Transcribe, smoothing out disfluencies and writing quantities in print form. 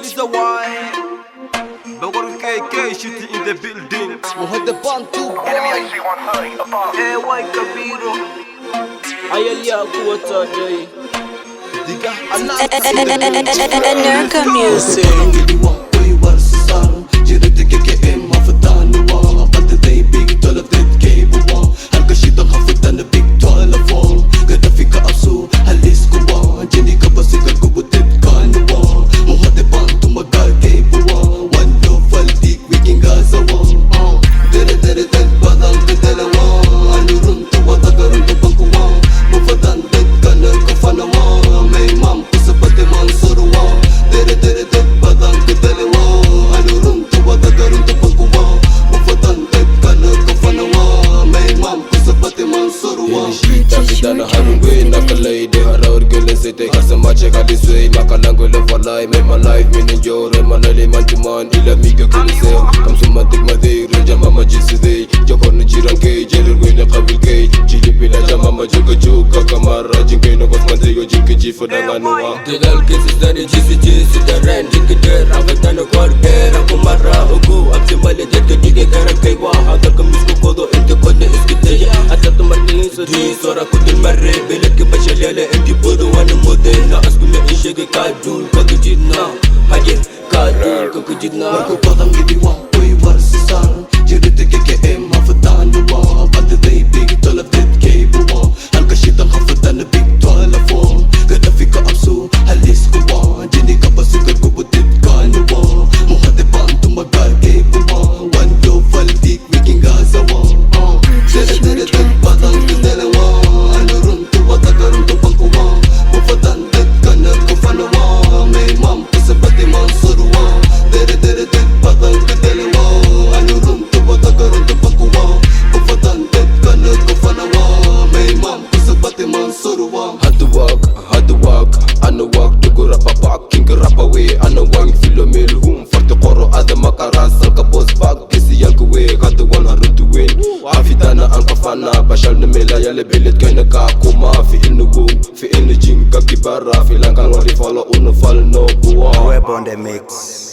Lisa White Bawar KK shooting in the building وهذا بانتو ايه واي كبيرو عيال يا قوة جاي ديكا Enerca Music. Dana harungwe nakalay de harawar gele sete kasama cheka disway makalango le falai me my life meaning jore manale mantuman ila miga kulise kamsuma digmade reja mama jiside jokon jiranke jelurwe na qabilke jili bila jama joka joka kamara jinke no basmande yo jinke jifa danganwa Delal cases dani jisi da ran jinke der agatana korke rakumara ugu abse male jette dige karankai wa hada kamisko kodo inte kodne iskite atatu martin so di sora kudul marre belak bashal yale inti bodo wan mode na askume ishege kadul kakujidna haje kadul kakujidna Marco padang gidiwa way varsisar jirite ke mafatan wa bad day big talab det ke buwa halka shitan khafatan big twala fo gada fika absu halis kuwa jini ka basikar kubutit kanwa muhade pantu magar ke buwa one do faldik wiking gazawa tere padang gidelewa anurun tu wadagarun tu pangkuwa mufatan det kana kufanawa may mam kusabati mansurwa tere padang gidelewa anurun tu wadagarun tu pangkuwa mufatan det kana kufanawa may mam kusabati mansurwa had to walk ana walk to go rapa back king rapa way ana wang filomel hum farto qoro ada makaras ka boss back kisi yanku way got the one harun to win afitana an kafana bashal na mela yale belet kana ka kuma fi ilnugo fi ilnjin ka kibara fi lankan wadi follow on fall no buwa Web on the mix